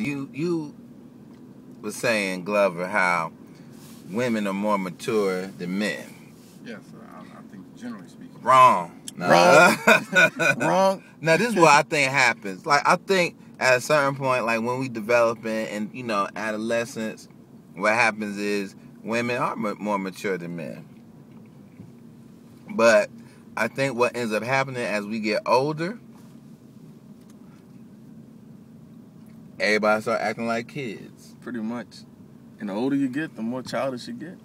you was saying, Glover, how women are more mature than men. Yes, I think generally speaking. Wrong. No. Wrong. Now, this is what I think happens. Like, I think at a certain point, like when we develop and adolescence, what happens is women are more mature than men. But I think what ends up happening as we get older, everybody start acting like kids. Pretty much. And the older you get, the more childish you get.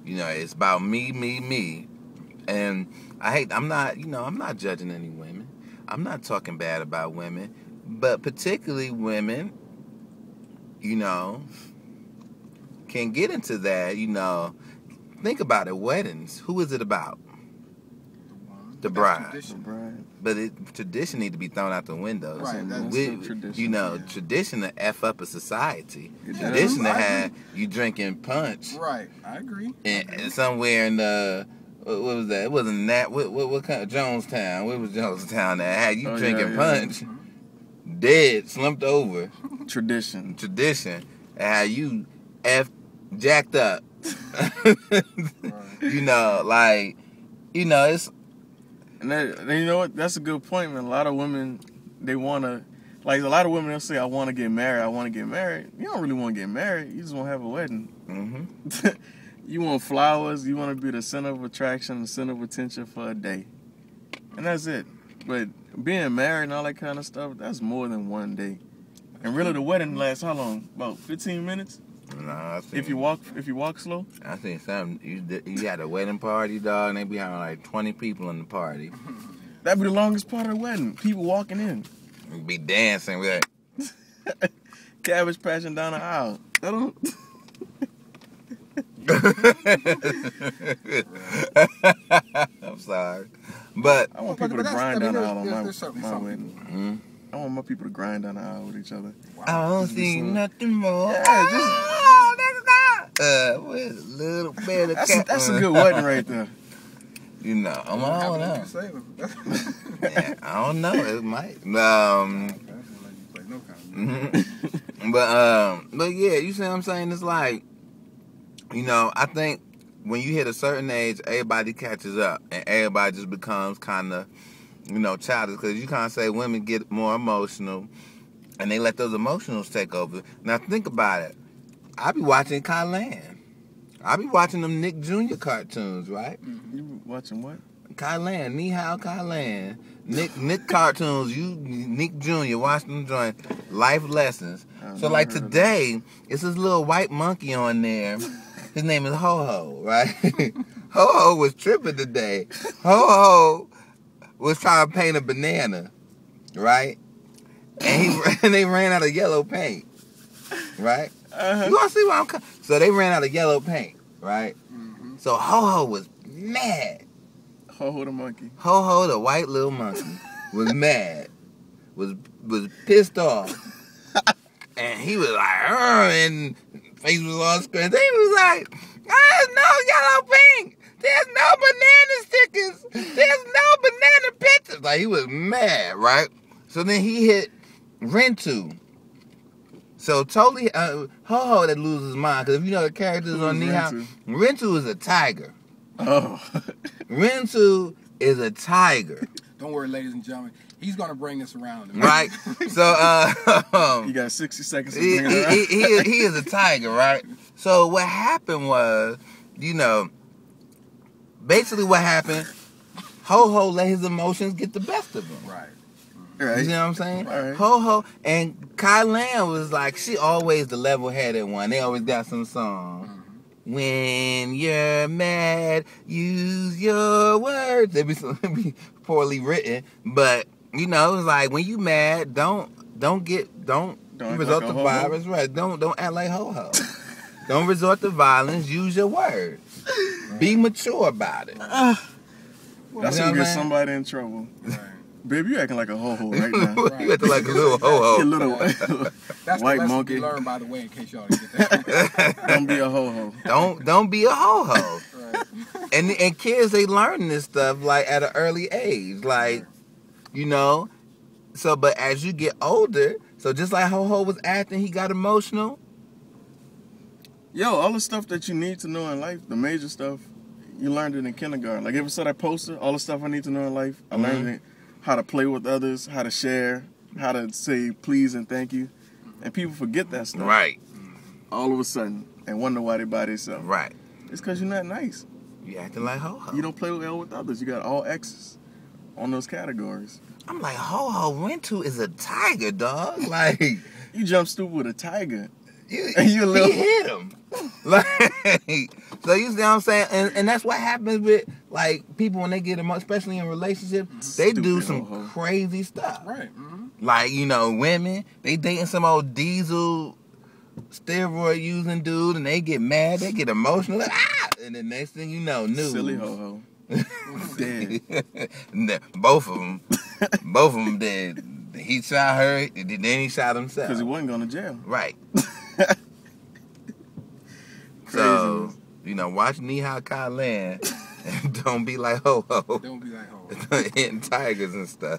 It's about me. And I'm not judging any women. I'm not talking bad about women. But particularly women, can get into that, Think about it, weddings. Who is it about? The bride. But tradition need to be thrown out the window. Right, that's tradition. Tradition to F up a society. It Tradition does. to have you drinking punch. Right, I agree. And somewhere in the, what was that? It wasn't that, what kind of Jonestown? Where was Jonestown at? Had you drinking punch, dead, slumped over. Tradition. And how you jacked up. It's... And you know what? That's a good point, man. A lot of women, they want to, like a lot of women, they'll say, I want to get married. You don't really want to get married. You just want to have a wedding. Mm-hmm. You want flowers. You want to be the center of attraction, the center of attention for a day. And that's it. But being married and all that kind of stuff, that's more than one day. And really, the wedding lasts how long? About 15 minutes? No, if you walk slow. I think something. You had a wedding party, dog, and they be having like 20 people in the party. That'd be the longest part of the wedding. People walking in. We be dancing with it. Cabbage patching down the aisle. I don't. I'm sorry, but I want people to grind down the aisle on my wedding. Mm-hmm. I want my people to grind down the aisle with each other. Wow. I don't see nothing more. Yeah, with a little bit of that's a good wedding right there. I don't know. Yeah, I don't know. It might. But yeah, you see what I'm saying? It's like, I think when you hit a certain age, everybody catches up and everybody just becomes kind of, childish, because you kind of say women get more emotional and they let those emotions take over. Now think about it. I be watching Kai-lan. I be watching them Nick Jr. cartoons, right? You watching what? Kai-lan, Ni Hao Kai-lan. Nick cartoons, Nick Jr., watch them join life lessons. So like today, it's this little white monkey on there. His name is Ho-Ho, right? Ho-Ho was tripping today. Ho-Ho was trying to paint a banana, right? And they ran out of yellow paint, right? You want to see where I'm coming? So they ran out of yellow paint, right? Mm-hmm. So Ho-Ho was mad. Ho-Ho the monkey. Ho-Ho the white little monkey was mad, was pissed off, and he was like, and face was all scratched. He was like, there's no yellow paint. There's no banana stickers. There's no banana pictures. Like, he was mad, right? So then he hit Rentu. So totally, Ho-Ho that loses his mind, because if you know the characters on Ni Hao, Rentu is a tiger. Oh. Rentu is a tiger. Don't worry, ladies and gentlemen. He's going to bring this around. Right? So, you got 60 seconds to bring it around. He is a tiger, right? So what happened was, basically what happened, Ho-Ho let his emotions get the best of him. Right. Right. You know what I'm saying? Right. Ho-Ho and Kai-lan was like, she always the level-headed one. They always got some song. Mm-hmm. When you're mad, use your words. They be poorly written, but it's like when you mad, don't resort to violence. Right? Don't act like Ho-Ho. Don't resort to violence. Use your words. Right. Be mature about it. That's gonna get somebody in trouble. Right. Babe, you acting like a ho-ho right now. Right. You acting like a little ho-ho. You little that's white the monkey. You learn, by the way, in case y'all didn't get that. Don't be a ho-ho. Don't be a ho-ho. Right. And kids, they learn this stuff like at an early age, like, So but as you get older, So just like Ho Ho was acting, he got emotional. Yo, all the stuff that you need to know in life, the major stuff, you learned it in kindergarten. Like, ever saw that poster? All the stuff I need to know in life, I learned it. How to play with others, how to share, how to say please and thank you. And people forget that stuff. Right. All of a sudden, and wonder why they by themselves. Right. It's because you're not nice. You acting like Ho Ho. You don't play well with others. You got all X's on those categories. I'm like, Ho Ho Wintu is a tiger, dog. Like, You jump stupid with a tiger. he little- hit him. Like, so you see what I'm saying? And that's what happens with, like, people when they get emotional, especially in relationships. They do Stupid some Ho-Ho. crazy stuff. Right. Like, you know, women, they dating some old diesel steroid using dude and they get mad, they get emotional, like, ah! And the next thing you know, news. Silly ho-ho. Dead. Both of them dead. He shot her, then he shot himself. Because he wasn't going to jail. Right. So, Craziness. you know, watch Ni-Hao Kai-lan and don't be like Ho Ho. Don't be like, oh. Hitting tigers and stuff.